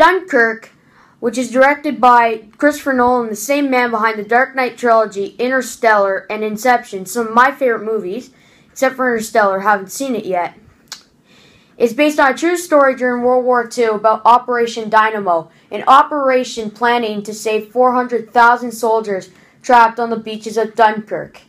Dunkirk, which is directed by Christopher Nolan, the same man behind the Dark Knight trilogy, Interstellar, and Inception, some of my favorite movies, except for Interstellar, haven't seen it yet. It's based on a true story during World War II about Operation Dynamo, an operation planning to save 400,000 soldiers trapped on the beaches of Dunkirk.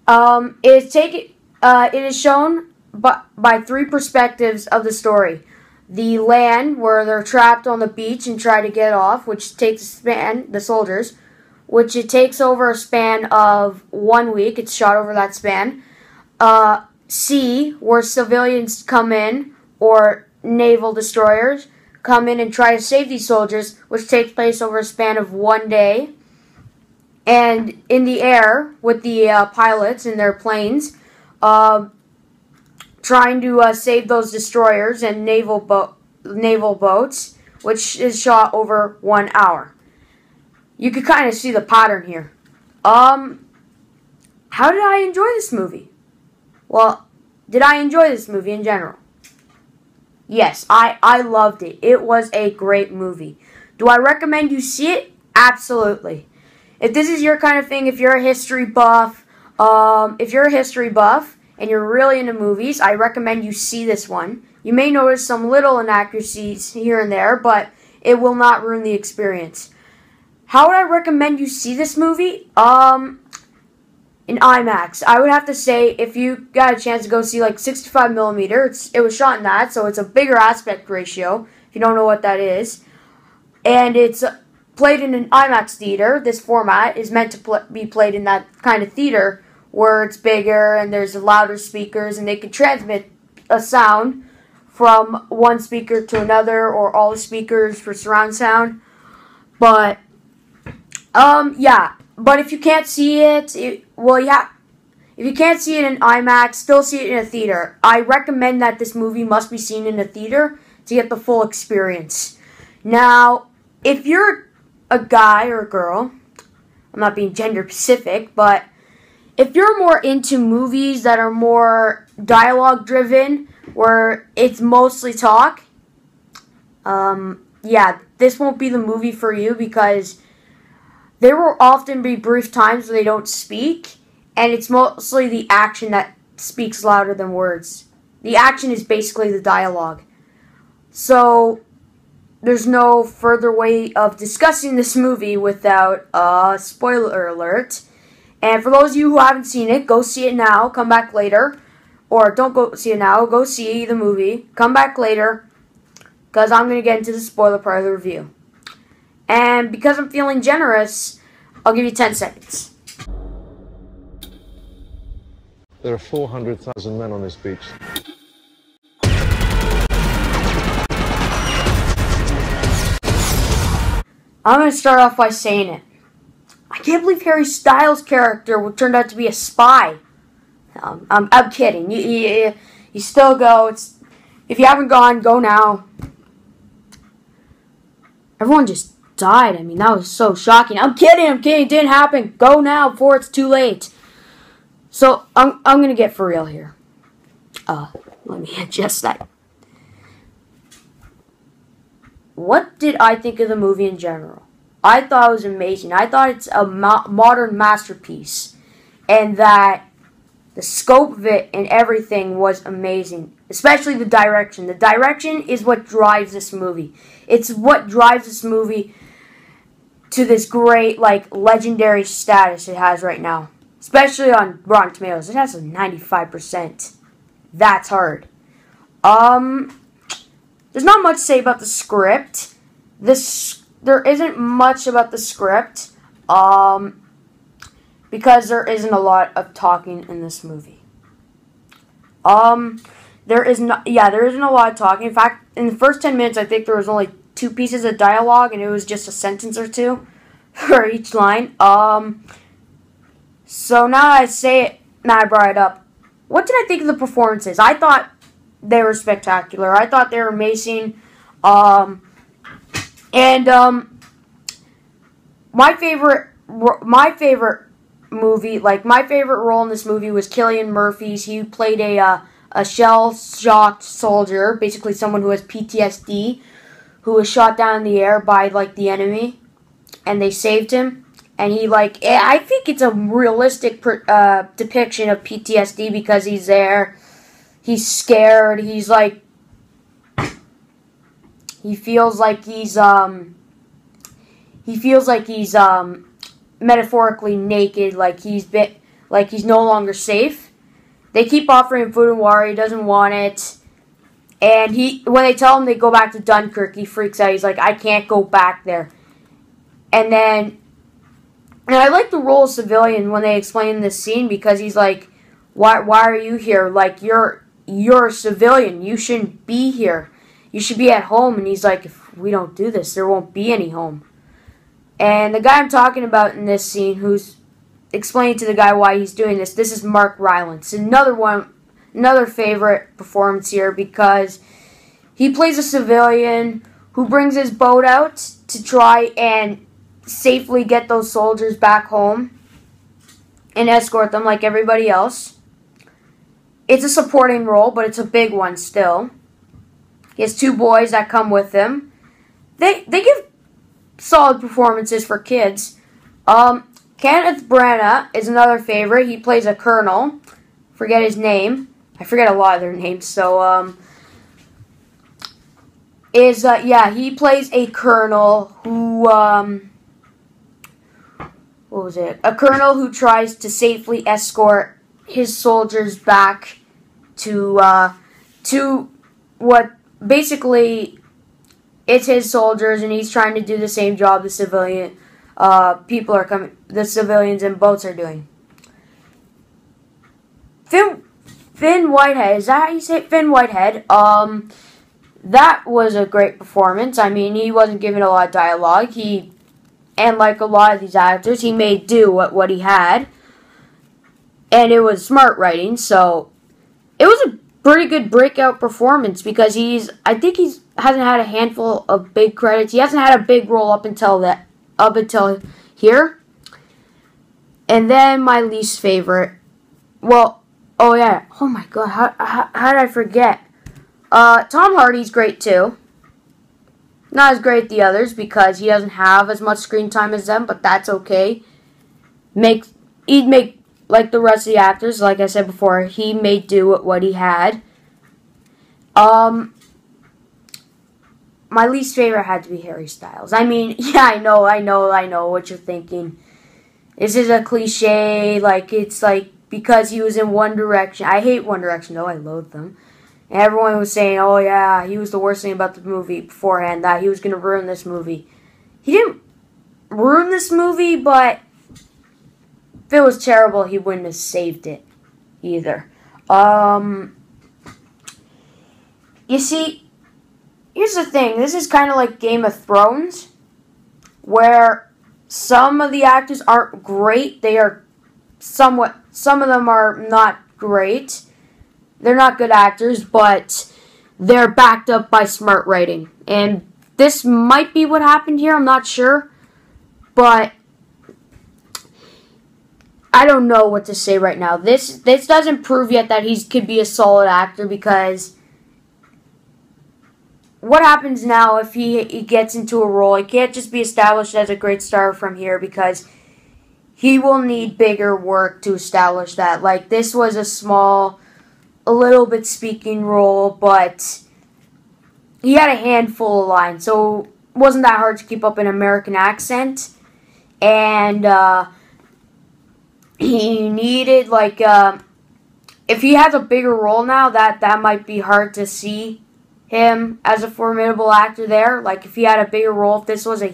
It is shown by three perspectives of the story. The land, where they're trapped on the beach and try to get off, which takes a span, the soldiers, which it takes over a span of 1 week. It's shot over that span. Sea, where civilians come in, or naval destroyers come in and try to save these soldiers, which takes place over a span of 1 day. And in the air, with the pilots in their planes, trying to save those destroyers and naval boats, which is shot over 1 hour. You can kind of see the pattern here. How did I enjoy this movie? Well, did I enjoy this movie in general? Yes, I loved it. It was a great movie. Do I recommend you see it? Absolutely. If this is your kind of thing, if you're a history buff, and you're really into movies, I recommend you see this one. You may notice some little inaccuracies here and there, but it will not ruin the experience. How would I recommend you see this movie? In IMAX. I would have to say, if you got a chance to go see like 65mm, it was shot in that, so it's a bigger aspect ratio, if you don't know what that is. And it's played in an IMAX theater. This format is meant to be played in that kind of theater where it's bigger and there's louder speakers and they can transmit a sound from one speaker to another, or all the speakers for surround sound. But yeah. But if you can't see it, if you can't see it in IMAX, still see it in a theater. I recommend that this movie must be seen in a theater to get the full experience. Now, if you're a guy or a girl, I'm not being gender specific, but if you're more into movies that are more dialogue driven, where it's mostly talk, yeah, this won't be the movie for you, because there will often be brief times where they don't speak, and it's mostly the action that speaks louder than words. The action is basically the dialogue. So, there's no further way of discussing this movie without a spoiler alert. And for those of you who haven't seen it, go see it now, come back later. Or don't go see it now, go see the movie, come back later, because I'm going to get into the spoiler part of the review. And because I'm feeling generous, I'll give you 10 seconds. There are 400,000 men on this beach. I'm going to start off by saying it. I can't believe Harry Styles' character turned out to be a spy. I'm kidding. You still go. If you haven't gone, go now. Everyone just died. I mean, that was so shocking. I'm kidding. It didn't happen. Go now before it's too late. So, I'm going to get for real here. Let me adjust that. What did I think of the movie in general? I thought it was amazing. I thought it's a modern masterpiece. And that the scope of it and everything was amazing. Especially the direction. The direction is what drives this movie. It's what drives this movie to this great, like, legendary status it has right now. Especially on Rotten Tomatoes. It has a 95%. That's hard. There's not much to say about the script. There isn't much about the script. Because there isn't a lot of talking in this movie. There isn't a lot of talking. In fact, in the first 10 minutes, I think there was only 2 pieces of dialogue, and it was just a sentence or two for each line. So now that I say it, now I brought it up. What did I think of the performances? I thought they were spectacular. I thought they were amazing. My favorite movie, like my favorite role in this movie was Cillian Murphy's. He played a shell-shocked soldier, basically someone who has PTSD, who was shot down in the air by, like, the enemy, and they saved him. And he, like, I think it's a realistic depiction of PTSD because he's there, he's scared, he's, like, he feels like he's metaphorically naked, like he's no longer safe. They keep offering him food and water, he doesn't want it. And when they tell him they go back to Dunkirk, he freaks out. He's like, I can't go back there. And I like the role of civilian when they explain this scene because he's like, why are you here? Like, you're a civilian. You shouldn't be here. You should be at home. And he's like, if we don't do this, there won't be any home. And the guy I'm talking about in this scene, who's explaining to the guy why he's doing this is Mark Rylance. Another favorite performance here because he plays a civilian who brings his boat out to try and safely get those soldiers back home and escort them like everybody else. It's a supporting role, but it's a big one still. He has 2 boys that come with him. They give solid performances for kids. Kenneth Branagh is another favorite. He plays a colonel. Forget his name. I forget a lot of their names. So, he plays a colonel who, what was it? A colonel who tries to safely escort his soldiers back to what basically it's his soldiers, and he's trying to do the same job the civilians in boats are doing. Finn Whitehead, is that how you say it? Finn Whitehead, that was a great performance. I mean, he wasn't given a lot of dialogue. And like a lot of these actors, he made do what he had. And it was smart writing, so it was a pretty good breakout performance because I think he hasn't had a handful of big credits. He hasn't had a big role up until here. And then my least favorite, oh my god, how did I forget? Tom Hardy's great too. Not as great as the others because he doesn't have as much screen time as them, but that's okay. He'd make like the rest of the actors, like I said before, he made do with what he had. My least favorite had to be Harry Styles. I mean, yeah, I know what you're thinking. This is a cliche, like, it's like, because he was in One Direction. I hate One Direction, though, I loathe them. And everyone was saying, oh yeah, he was the worst thing about the movie beforehand, that he was going to ruin this movie. He didn't ruin this movie, but if it was terrible, he wouldn't have saved it either. You see, here's the thing. This is kind of like Game of Thrones, where some of the actors aren't great. They are some of them are not great. They're not good actors, but they're backed up by smart writing. And this might be what happened here. I'm not sure. But I don't know what to say right now. This doesn't prove yet that he could be a solid actor, because what happens now if he gets into a role? He can't just be established as a great star from here, because he will need bigger work to establish that. Like, this was a little bit speaking role, but he had a handful of lines, so it wasn't that hard to keep up an American accent. And he needed, like, if he has a bigger role now, that might be hard to see him as a formidable actor there. Like, if he had a bigger role, if this was a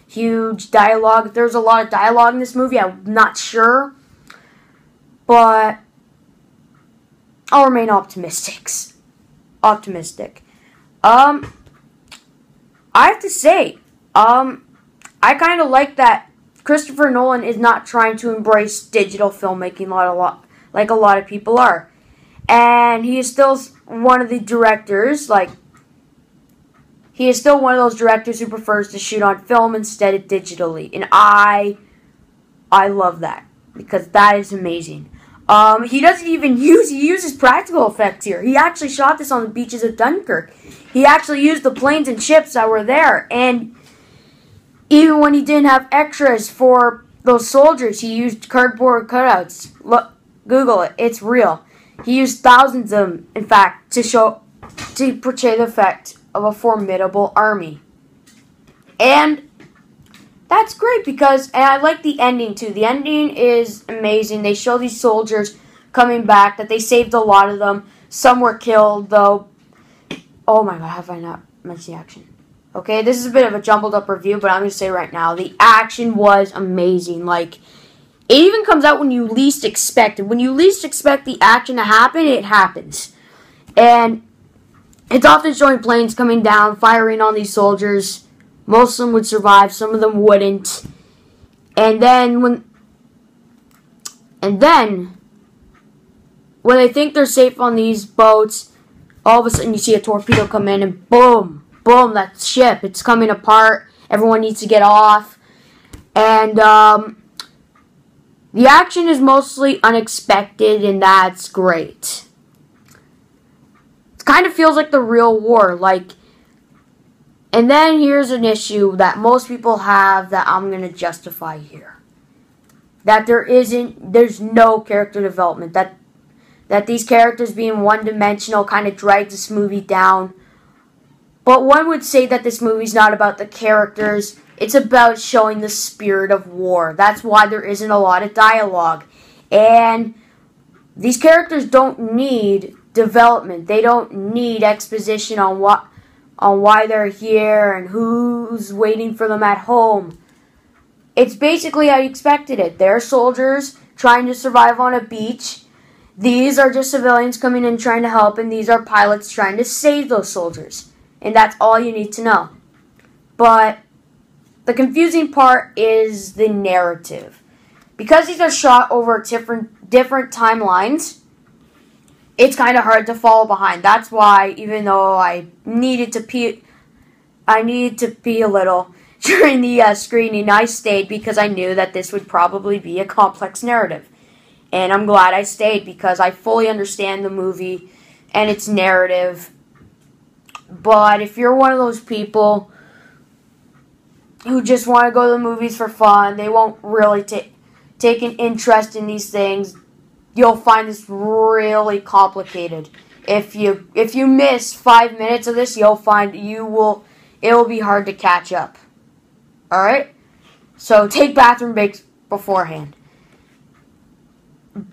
huge dialogue, if there's a lot of dialogue in this movie, I'm not sure. But I'll remain optimistic. I have to say, I kind of like that Christopher Nolan is not trying to embrace digital filmmaking like a lot of people are. And he is still one of the directors, he is still one of those directors who prefers to shoot on film instead of digitally. And I love that, because that is amazing. He doesn't even he uses practical effects here. He actually shot this on the beaches of Dunkirk. He actually used the planes and ships that were there. And even when he didn't have extras for those soldiers, he used cardboard cutouts. Look, Google it. It's real. He used thousands of them, in fact, to portray the effect of a formidable army. And that's great because, and I like the ending too. The ending is amazing. They show these soldiers coming back, that they saved a lot of them. Some were killed, though. Oh my god, have I not mentioned the action? Okay, this is a bit of a jumbled up review, but I'm going to say right now, the action was amazing. Like, it even comes out when you least expect it. When you least expect the action to happen, it happens. And it's often showing planes coming down, firing on these soldiers. Most of them would survive, some of them wouldn't. And then when they think they're safe on these boats, all of a sudden you see a torpedo come in and boom, boom, that ship, it's coming apart. Everyone needs to get off. And the action is mostly unexpected, and that's great. It kind of feels like the real war, like. And then here's an issue that most people have that I'm going to justify here. That there's no character development. That these characters being one-dimensional kind of drags this movie down. But one would say that this movie's not about the characters. It's about showing the spirit of war. That's why there isn't a lot of dialogue. And these characters don't need development. They don't need exposition on why they're here and who's waiting for them at home. It's basically how you expected it. They're soldiers trying to survive on a beach. These are just civilians coming in trying to help, and these are pilots trying to save those soldiers. And that's all you need to know. But the confusing part is the narrative. Because these are shot over different timelines, it's kind of hard to follow behind. That's why, even though I needed to pee a little during the screening, I stayed because I knew that this would probably be a complex narrative. And I'm glad I stayed because I fully understand the movie and its narrative. But if you're one of those people who just want to go to the movies for fun, they won't really take an interest in these things, you'll find this really complicated. If you miss 5 minutes of this, you'll find it will be hard to catch up. Alright? So take bathroom breaks beforehand.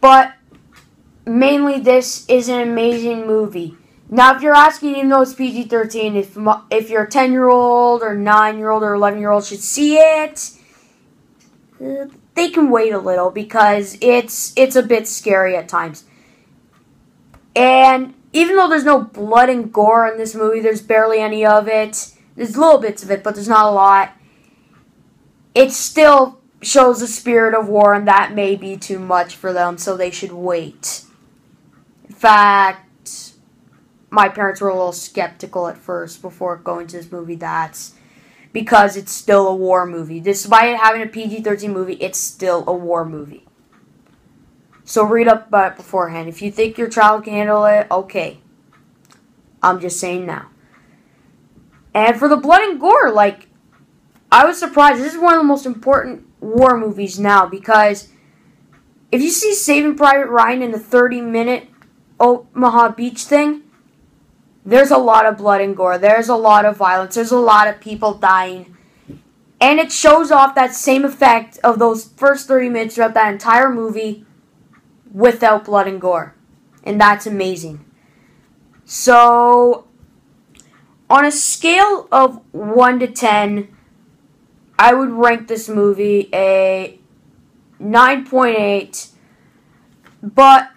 But mainly this is an amazing movie. Now if you're asking, even though it's PG-13, if your 10-year-old or 9-year-old or 11-year-old should see it, they can wait a little because it's a bit scary at times. And even though there's no blood and gore in this movie, there's barely any of it. There's little bits of it, but there's not a lot. It still shows the spirit of war, and that may be too much for them, so they should wait. In fact, my parents were a little skeptical at first before going to this movie. That's because it's still a war movie. Despite it having a PG-13 movie, it's still a war movie. So read up about it beforehand. If you think your child can handle it, okay. I'm just saying now. And for the blood and gore, like, I was surprised. This is one of the most important war movies now because if you see Saving Private Ryan in the 30-minute Omaha Beach thing, there's a lot of blood and gore. There's a lot of violence. There's a lot of people dying. And it shows off that same effect of those first 30 minutes throughout that entire movie without blood and gore. And that's amazing. So, on a scale of 1 to 10, I would rank this movie a 9.8. But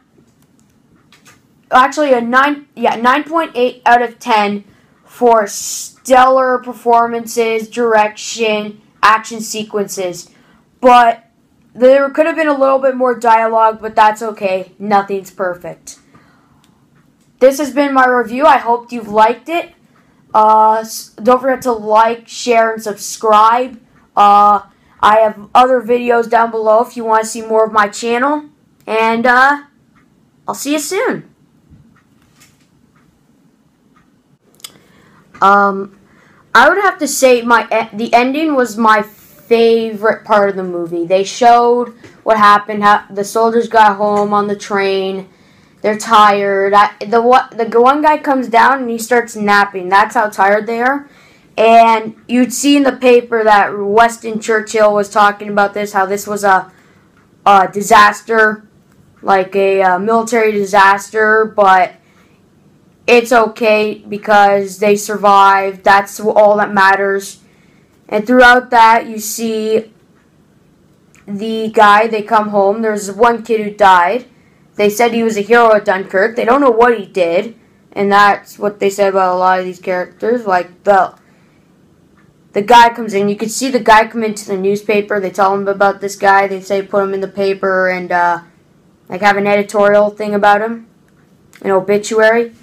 actually a 9.8 out of 10 for stellar performances, direction, action sequences. But there could have been a little bit more dialogue, but that's okay. Nothing's perfect. This has been my review. I hope you've liked it. Don't forget to like, share, and subscribe. I have other videos down below if you want to see more of my channel. And I'll see you soon. I would have to say the ending was my favorite part of the movie. They showed what happened, how the soldiers got home on the train. They're tired. The one guy comes down and he starts napping. That's how tired they are. And you'd see in the paper that Winston Churchill was talking about this, how this was a disaster, like a military disaster, but it's okay because they survived. That's all that matters. And throughout that, you see the guy, they come home. There's one kid who died. They said he was a hero at Dunkirk. They don't know what he did. And that's what they said about a lot of these characters. Like, the guy comes in. You can see the guy come into the newspaper. They tell him about this guy. They say put him in the paper and, like, have an editorial thing about him. An obituary.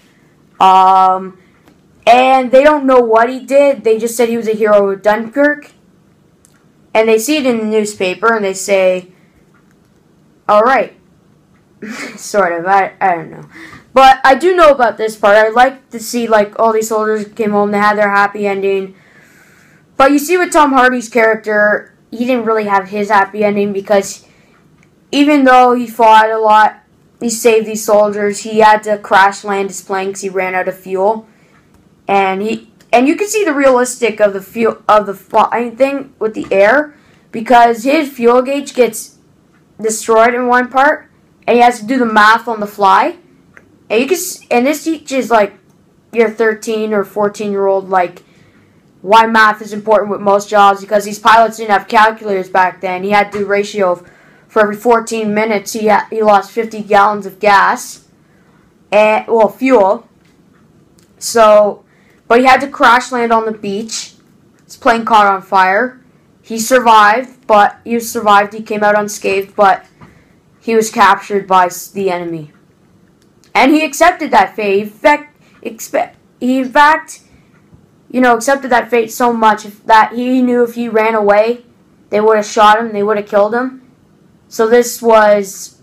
And they don't know what he did. They just said he was a hero of Dunkirk. And they see it in the newspaper, and they say, alright. Sort of. I don't know. But I do know about this part. I'd like to see, like, all these soldiers came home. They had their happy ending. But you see with Tom Hardy's character, he didn't really have his happy ending because even though he fought a lot, he saved these soldiers, he had to crash land his plane because he ran out of fuel. And you can see the realistic of the fuel of the flying thing with the air because his fuel gauge gets destroyed in one part, and he has to do the math on the fly. And you can, and this teaches like your 13 or 14-year-old like why math is important with most jobs because these pilots didn't have calculators back then. He had to do a ratio of for every 14 minutes he lost 50 gallons of gas and fuel. So, but he had to crash land on the beach. His plane caught on fire. He survived, He came out unscathed, but he was captured by the enemy. And he accepted that fate. He in fact, accepted that fate so much that he knew if he ran away, they would have shot him, they would have killed him. So this was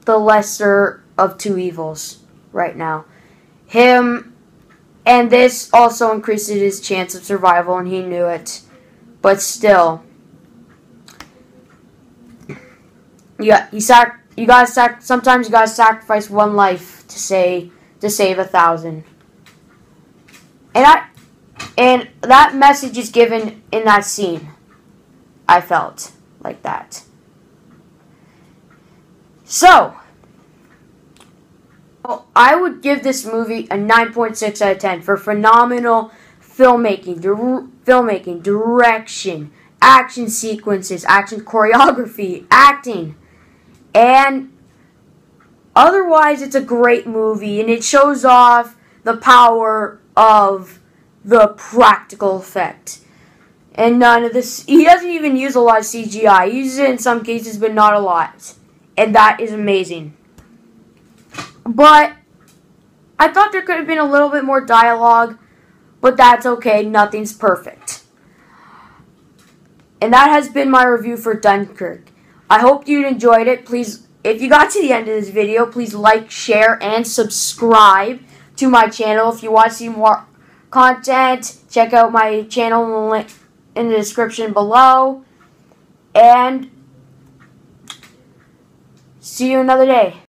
the lesser of two evils right now. Him, and this also increases his chance of survival, and he knew it. But still, sometimes you gotta sacrifice one life to save 1,000. And that message is given in that scene. I felt like that. So, I would give this movie a 9.6 out of 10 for phenomenal filmmaking, direction, action sequences, action choreography, acting, and otherwise it's a great movie, and it shows off the power of the practical effect. And none of this, he doesn't even use a lot of CGI. He uses it in some cases, but not a lot. And that is amazing. But I thought there could have been a little bit more dialogue, but that's okay. Nothing's perfect. And that has been my review for Dunkirk. I hope you enjoyed it. Please, if you got to the end of this video, please like, share, and subscribe to my channel. If you want to see more content, check out my channel link in the description below. And see you another day.